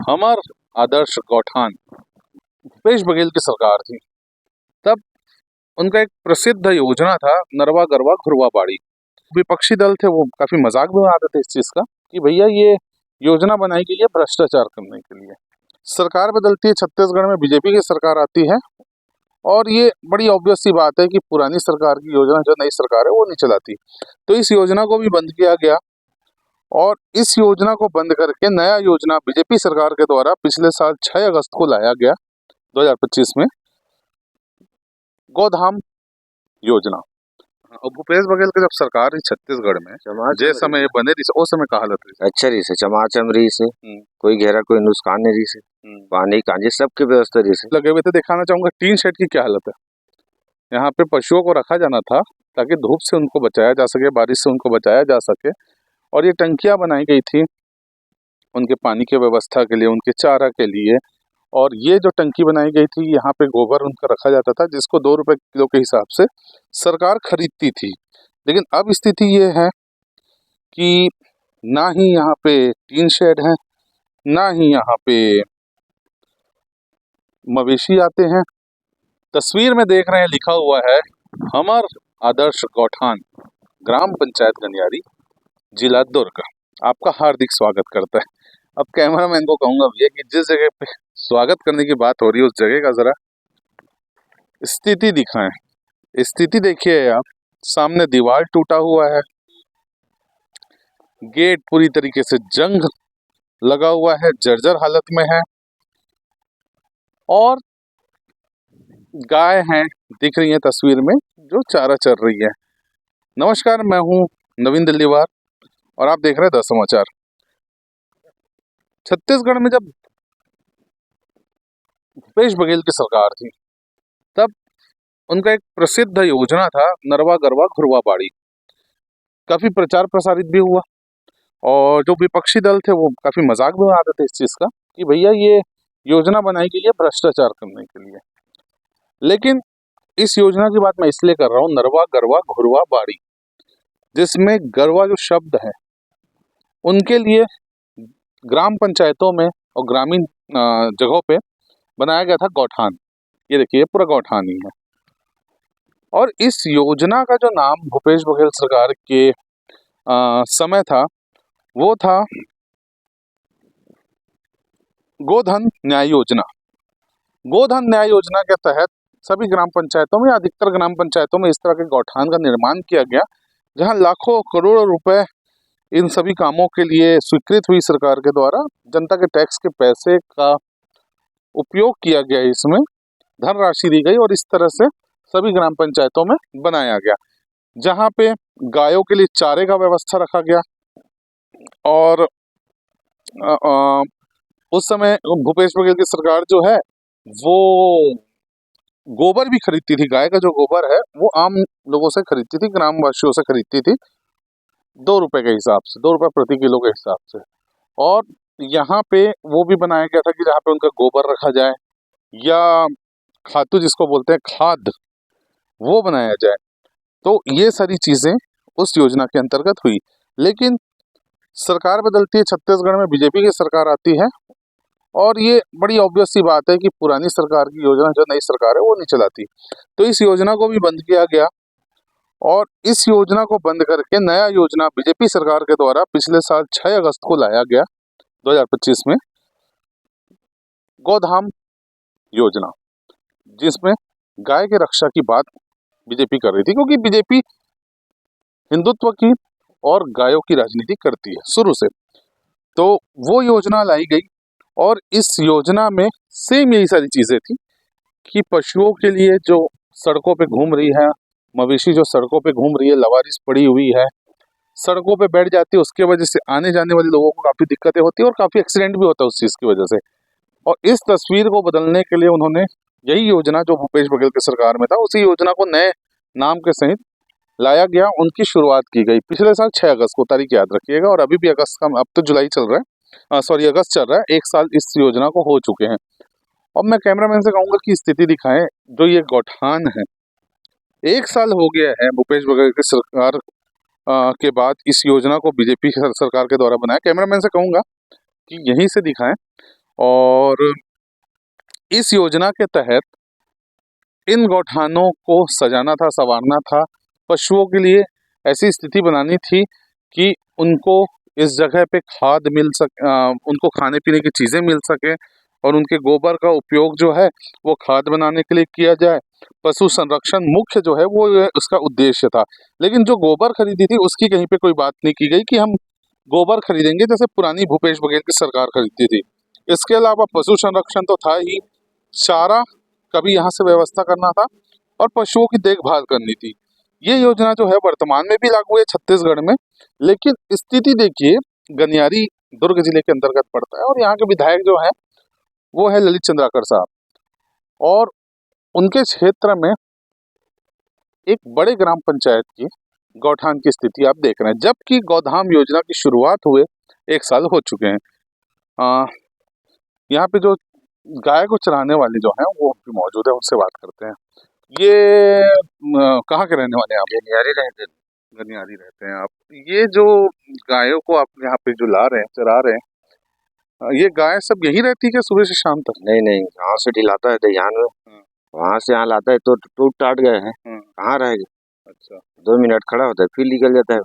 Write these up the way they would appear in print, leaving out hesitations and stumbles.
हमर आदर्श गौठान भूपेश बघेल की सरकार थी। तब उनका एक प्रसिद्ध योजना था नरवा गरवा घुरवा बाड़ी। विपक्षी दल थे वो काफी मजाक भी उड़ाते थे इस चीज का कि भैया ये योजना बनाई गई है भ्रष्टाचार करने के लिए। सरकार बदलती है, छत्तीसगढ़ में बीजेपी की सरकार आती है और ये बड़ी ऑब्वियस सी बात है कि पुरानी सरकार की योजना जो नई सरकार है वो नहीं चलाती। तो इस योजना को भी बंद किया गया और इस योजना को बंद करके नया योजना बीजेपी सरकार के द्वारा पिछले साल 6 अगस्त को लाया गया 2025 में, गोधाम योजना। और भूपेश बघेल के जब सरकार रही छत्तीसगढ़ में जे समय ये बने रही उस समय का हालत रही अच्छा रही से चमाचम रही से कोई गहरा कोई नुकसान नहीं रही से पानी कांजे सबके व्यवस्था रही से लगे हुए थे। दिखाना चाहूंगा टीन शेड की क्या हालत है। यहाँ पे पशुओं को रखा जाना था ताकि धूप से उनको बचाया जा सके, बारिश से उनको बचाया जा सके। और ये टंकियां बनाई गई थी उनके पानी की व्यवस्था के लिए, उनके चारा के लिए। और ये जो टंकी बनाई गई थी यहाँ पे गोबर उनका रखा जाता था जिसको 2 रुपए किलो के हिसाब से सरकार खरीदती थी। लेकिन अब स्थिति ये है कि ना ही यहाँ पे टीन शेड है, ना ही यहाँ पे मवेशी आते हैं। तस्वीर में देख रहे हैं लिखा हुआ है हमर आदर्श गौठान, ग्राम पंचायत गनियारी, जिला दुर्ग। आपका हार्दिक स्वागत करता है। अब कैमरामैन को कहूंगा भैया कि जिस जगह पे स्वागत करने की बात हो रही है उस जगह का जरा स्थिति दिखाएं। स्थिति देखिए आप, सामने दीवार टूटा हुआ है, गेट पूरी तरीके से जंग लगा हुआ है, जर्जर हालत में है और गाय हैं दिख रही है तस्वीर में जो चारा चर रही है। नमस्कार, मैं हूं नवीन दिल्लीवार और आप देख रहे हैं 10 समाचार। छत्तीसगढ़ में जब भूपेश बघेल की सरकार थी तब उनका एक प्रसिद्ध योजना था नरवा गरवा घुरवा बाड़ी। काफी प्रचार प्रसारित भी हुआ और जो विपक्षी दल थे वो काफी मजाक भी उड़ाते थे इस चीज का कि भैया ये योजना बनाई गई है भ्रष्टाचार करने के लिए। लेकिन इस योजना की बात मैं इसलिए कर रहा हूँ नरवा गरवा घुरवा बाड़ी, जिसमें गरवा जो शब्द है उनके लिए ग्राम पंचायतों में और ग्रामीण जगहों पे बनाया गया था गौठान। ये देखिए पूरा गौठान ही है। और इस योजना का जो नाम भूपेश बघेल सरकार के समय था वो था गोधन न्याय योजना। गोधन न्याय योजना के तहत सभी ग्राम पंचायतों में, अधिकतर ग्राम पंचायतों में इस तरह के गौठान का निर्माण किया गया जहां लाखों करोड़ों रुपए इन सभी कामों के लिए स्वीकृत हुई सरकार के द्वारा। जनता के टैक्स के पैसे का उपयोग किया गया, इसमें धनराशि दी गई और इस तरह से सभी ग्राम पंचायतों में बनाया गया, जहां पे गायों के लिए चारे का व्यवस्था रखा गया। और उस समय भूपेश बघेल की सरकार जो है वो गोबर भी खरीदती थी। गाय का जो गोबर है वो आम लोगों से खरीदती थी, ग्रामवासियों से खरीदती थी 2 रुपए के हिसाब से, 2 रुपए प्रति किलो के हिसाब से। और यहाँ पे वो भी बनाया गया था कि जहाँ पे उनका गोबर रखा जाए या खातू जिसको बोलते हैं खाद, वो बनाया जाए। तो ये सारी चीजें उस योजना के अंतर्गत हुई। लेकिन सरकार बदलती है, छत्तीसगढ़ में बीजेपी की सरकार आती है और ये बड़ी ऑब्वियस सी बात है कि पुरानी सरकार की योजना जो नई सरकार है वो नहीं चलाती। तो इस योजना को भी बंद किया गया और इस योजना को बंद करके नया योजना बीजेपी सरकार के द्वारा पिछले साल 6 अगस्त को लाया गया 2025 में, गोधाम योजना, जिसमें गाय के रक्षा की बात बीजेपी कर रही थी क्योंकि बीजेपी हिंदुत्व की और गायों की राजनीति करती है शुरू से। तो वो योजना लाई गई और इस योजना में सेम यही सारी चीजें थी कि पशुओं के लिए जो सड़कों पे घूम रही है, मवेशी जो सड़कों पे घूम रही है, लवारिस पड़ी हुई है, सड़कों पे बैठ जाती है, उसके वजह से आने जाने वाले लोगों को काफी दिक्कतें होती है और काफी एक्सीडेंट भी होता है उस चीज की वजह से। और इस तस्वीर को बदलने के लिए उन्होंने यही योजना जो भूपेश बघेल की सरकार में था उसी योजना को नए नाम के सहित लाया गया। उनकी शुरुआत की गई पिछले साल 6 अगस्त को, तारीख याद रखिएगा। और अभी भी अगस्त का, अब तो जुलाई चल रहा है, अगस्त चल रहा है, 1 साल इस योजना को हो चुके हैं। अब मैं कैमरामैन से कहूंगा कि स्थिति दिखाएं जो ये गौठान है। 1 साल हो गया है भूपेश बघेल की सरकार के बाद इस योजना को बीजेपी सरकार के द्वारा बनाया। कैमरामैन से कहूंगा कि यहीं से दिखाएं और इस योजना के तहत इन गौठानों को सजाना था, संवारना था, पशुओं के लिए ऐसी स्थिति बनानी थी कि उनको इस जगह पे खाद मिल सके, उनको खाने पीने की चीज़ें मिल सके और उनके गोबर का उपयोग जो है वो खाद बनाने के लिए किया जाए। पशु संरक्षण मुख्य जो है वो उसका उद्देश्य था। लेकिन जो गोबर खरीदी थी उसकी कहीं पे कोई बात नहीं की गई कि हम गोबर खरीदेंगे जैसे पुरानी भूपेश बघेल की सरकार खरीदती थी। इसके अलावा पशु संरक्षण तो था ही, चारा का भी यहाँ से व्यवस्था करना था और पशुओं की देखभाल करनी थी। ये योजना जो है वर्तमान में भी लागू है छत्तीसगढ़ में, लेकिन स्थिति देखिए गनियारी दुर्ग जिले के अंतर्गत पड़ता है और यहाँ के विधायक जो हैं वो है ललित चंद्राकर साहब, और उनके क्षेत्र में एक बड़े ग्राम पंचायत की गौठान की स्थिति आप देख रहे हैं, जबकि गौधाम योजना की शुरुआत हुए 1 साल हो चुके हैं। यहाँ पे जो गाय को चराने वाले जो हैं वो भी मौजूद है, उनसे बात करते हैं। ये कहाँ के रहने वाले हैं आप? गनियारी रहते हैं। गनियारी रहते हैं आप। ये जो गायों को आप यहाँ पे जो ला रहे हैं, चरा रहे हैं, ये गाय सब यही रहती है क्या सुबह से शाम तक? नहीं, गाँव से ढिलाता है दहियान में, वहाँ से यहाँ लाता है तो टूट टाट गए हैं, कहाँ रहेगा। अच्छा, 2 मिनट खड़ा होता है फिर निकल जाता है,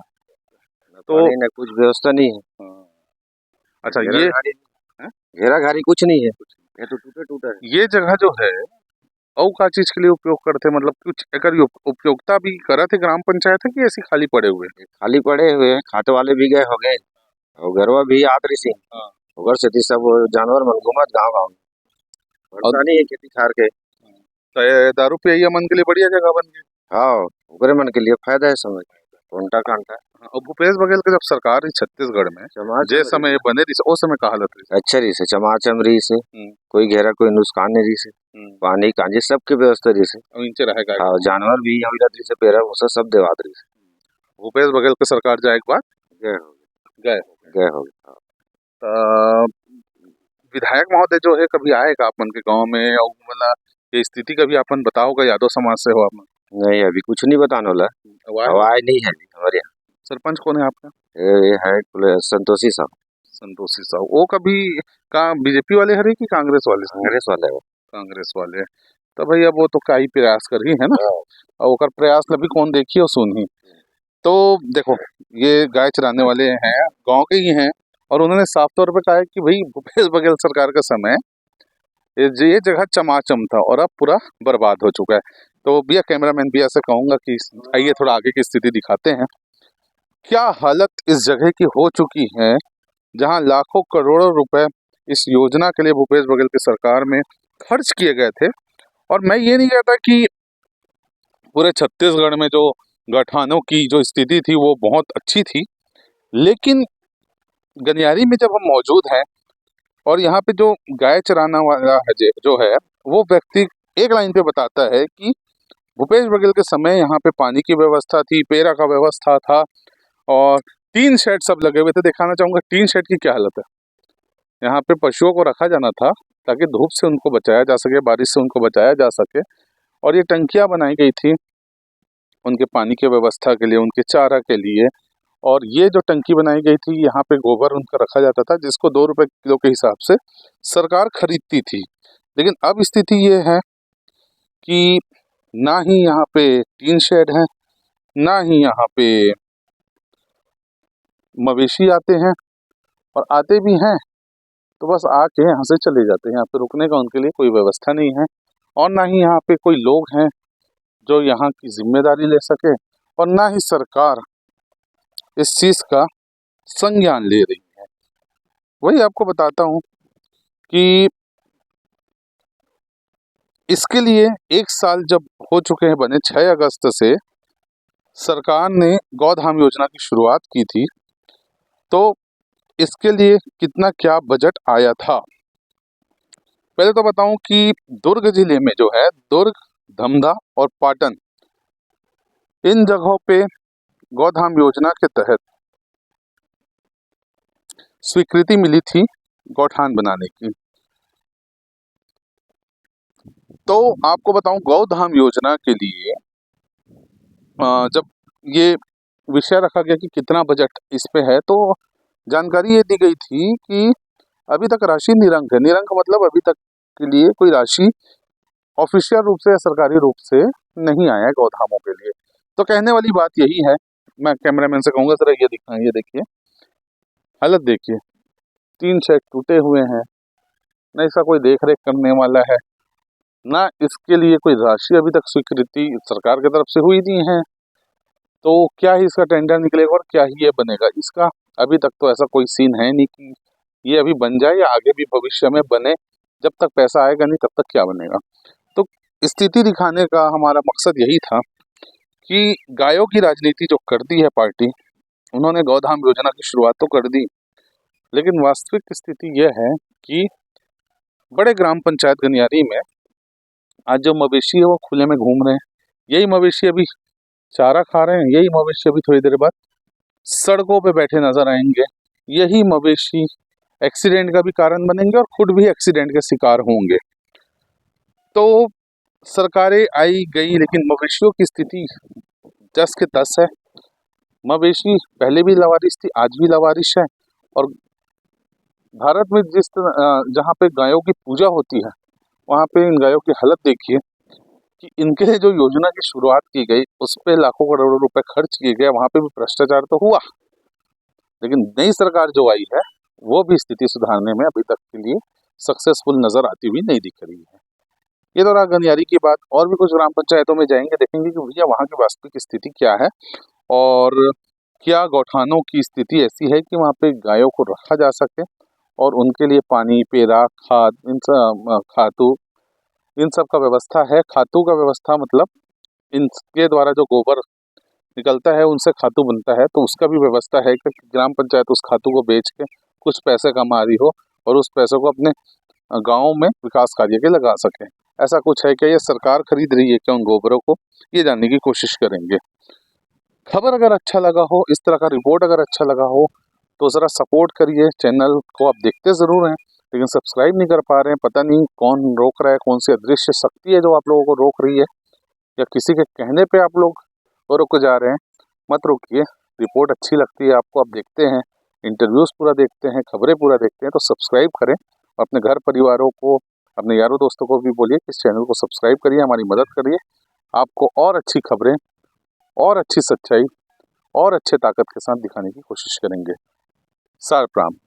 तो न कुछ व्यवस्था नहीं है। अच्छा, ये घेरा घारी कुछ नहीं है, ये तो टूटा है। ये जगह जो है और का चीज के लिए उपयोग करते, मतलब कुछ एकर उपयोगिता भी करा थे ग्राम पंचायत है कि ऐसी खाली पड़े हुए? खाली पड़े हुए हैं, खाते वाले भी गए हो गए और घरवा भी आत रही सी उगर से सब जानवर मन घूमत गाँव परेशानी है खेती खार के। तो ये दारू पिया मन के लिए बढ़िया जगह बन गई। हाँ, उगरे मन के लिए फायदा है समझ कोंटा कांटा। और भूपेश बघेल के जब सरकार रही छत्तीसगढ़ में, जे समय ये बने रही उस समय कहा हालत रही? अच्छा रही से चमाचम रही से, कोई घेरा कोई नुकसान नहीं रही से, पानी कांजी सबके व्यवस्था रही से, इनसे रहेगा। हाँ जानवर भी यहाँ रही से, पेरा भूसा सब देवात रही से। भूपेश बघेल की सरकार जाए के बाद गए हो गए। विधायक महोदय जो है कभी आएगा अपन के गांव में और मतलब ये स्थिति कभी अपन बताओगा, यादव समाज से हो आप? नहीं, अभी कुछ नहीं बताने वाला, आवाज नहीं है हमारे यहाँ। सरपंच कौन है आपका? ये है संतोषी साहब। संतोषी साहब, वो कभी का बीजेपी वाले हरे कि कांग्रेस वाले? कांग्रेस वाले हो। कांग्रेस वाले। तो भैया वो तो का ही प्रयास कर ही है ना, और ओकर प्रयास भी कौन देखी और सुनी। तो देखो ये गाय चराने वाले हैं, गांव के ही हैं, और उन्होंने साफ तौर पे कहा है कि भाई भूपेश बघेल सरकार का समय ये जगह चमाचम था और अब पूरा बर्बाद हो चुका है। तो भैया कैमरामैन भैया से कहूँगा कि आइए थोड़ा आगे की स्थिति दिखाते हैं, क्या हालत इस जगह की हो चुकी है जहां लाखों करोड़ों रुपए इस योजना के लिए भूपेश बघेल की सरकार में खर्च किए गए थे। और मैं ये नहीं कहता कि पूरे छत्तीसगढ़ में जो गठानों की जो स्थिति थी वो बहुत अच्छी थी, लेकिन गनियारी में जब हम मौजूद हैं और यहाँ पे जो गाय चराना वाला है जो है वो व्यक्ति एक लाइन पे बताता है कि भूपेश बघेल के समय यहाँ पे पानी की व्यवस्था थी, पेरा का व्यवस्था था और 3 शेड सब लगे हुए थे। दिखाना चाहूँगा 3 शेड की क्या हालत है। यहाँ पे पशुओं को रखा जाना था ताकि धूप से उनको बचाया जा सके, बारिश से उनको बचाया जा सके, और ये टंकियाँ बनाई गई थी उनके पानी की व्यवस्था के लिए, उनके चारा के लिए। और ये जो टंकी बनाई गई थी यहाँ पे गोबर उनका रखा जाता था जिसको 2 रुपये किलो के हिसाब से सरकार खरीदती थी। लेकिन अब स्थिति ये है कि ना ही यहाँ पे 3 शेड हैं, ना ही यहाँ पे मवेशी आते हैं, और आते भी हैं तो बस आके यहाँ से चले जाते हैं। यहाँ पे रुकने का उनके लिए कोई व्यवस्था नहीं है, और ना ही यहाँ पे कोई लोग हैं जो यहाँ की जिम्मेदारी ले सके, और ना ही सरकार इस चीज़ का संज्ञान ले रही है। वही आपको बताता हूँ कि इसके लिए 1 साल जब हो चुके हैं बने, 6 अगस्त से सरकार ने गौधाम योजना की शुरुआत की थी, तो इसके लिए कितना क्या बजट आया था। पहले तो बताऊं कि दुर्ग जिले में जो है दुर्ग, धमधा और पाटन, इन जगहों पे गौधाम योजना के तहत स्वीकृति मिली थी गौठान बनाने की। तो आपको बताऊं गौधाम योजना के लिए जब ये विषय रखा गया कि कितना बजट इस पे है, तो जानकारी ये दी गई थी कि अभी तक राशि निरंक है। निरंक मतलब अभी तक के लिए कोई राशि ऑफिशियल रूप से या सरकारी रूप से नहीं आया है गौधामों के लिए। तो कहने वाली बात यही है, मैं कैमरामैन से कहूँगा जरा ये दिखाएं, ये देखिए हालत देखिए, 3 शेड टूटे हुए हैं, न इसका कोई देख रेख करने वाला है, ना इसके लिए कोई राशि अभी तक स्वीकृति सरकार की तरफ से हुई नहीं है। तो क्या ही इसका टेंडर निकलेगा और क्या ही ये बनेगा, इसका अभी तक तो ऐसा कोई सीन है नहीं कि ये अभी बन जाए या आगे भी भविष्य में बने। जब तक पैसा आएगा नहीं तब तक क्या बनेगा। तो स्थिति दिखाने का हमारा मकसद यही था कि गायों की राजनीति जो कर दी है पार्टी, उन्होंने गौधाम योजना की शुरुआत तो कर दी, लेकिन वास्तविक स्थिति यह है कि बड़े ग्राम पंचायत गनियारी में आज जो मवेशी है वो खुले में घूम रहे हैं। यही मवेशी अभी चारा खा रहे हैं, यही मवेशी अभी थोड़ी देर बाद सड़कों पे बैठे नजर आएंगे। यही मवेशी एक्सीडेंट का भी कारण बनेंगे और खुद भी एक्सीडेंट के शिकार होंगे। तो सरकारें आई गई, लेकिन मवेशियों की स्थिति 10 के 10 है। मवेशी पहले भी लावारिश थी, आज भी लावारिश है। और भारत में जहाँ पे गायों की पूजा होती है, वहाँ पे इन गायों की हालत देखिए कि इनके लिए जो योजना की शुरुआत की गई उस पे लाखों करोड़ों रुपए खर्च किए गए, वहाँ पे भी भ्रष्टाचार तो हुआ, लेकिन नई सरकार जो आई है वो भी स्थिति सुधारने में अभी तक के लिए सक्सेसफुल नजर आती हुई नहीं दिख रही है। ये तो रहा गनियारी की बात। और भी कुछ ग्राम पंचायतों में जाएंगे, देखेंगे कि भैया वहाँ की वास्तविक स्थिति क्या है और क्या गौठानों की स्थिति ऐसी है कि वहाँ पे गायों को रखा जा सके और उनके लिए पानी, पेरा, खाद, खातू, इन सब का व्यवस्था है। खातू का व्यवस्था मतलब इनके द्वारा जो गोबर निकलता है उनसे खातू बनता है, तो उसका भी व्यवस्था है कि ग्राम पंचायत उस खातू को बेच के कुछ पैसे कमा रही हो और उस पैसों को अपने गाँव में विकास कार्य के लगा सके। ऐसा कुछ है क्या, ये सरकार खरीद रही है क्या उन गोबरों को, ये जानने की कोशिश करेंगे। खबर अगर अच्छा लगा हो, इस तरह का रिपोर्ट अगर अच्छा लगा हो, तो ज़रा सपोर्ट करिए। चैनल को आप देखते ज़रूर हैं लेकिन सब्सक्राइब नहीं कर पा रहे हैं। पता नहीं कौन रोक रहा है, कौन सी अदृश्य शक्ति है जो आप लोगों को रोक रही है, या किसी के कहने पे आप लोग रुक जा रहे हैं। मत रुकिए, रिपोर्ट अच्छी लगती है आपको, आप देखते हैं, इंटरव्यूज़ पूरा देखते हैं, खबरें पूरा देखते हैं, तो सब्सक्राइब करें। अपने घर परिवारों को, अपने यारों दोस्तों को भी बोलिए कि इस चैनल को सब्सक्राइब करिए, हमारी मदद करिए। आपको और अच्छी खबरें और अच्छी सच्चाई और अच्छे ताकत के साथ दिखाने की कोशिश करेंगे। सार प्राम।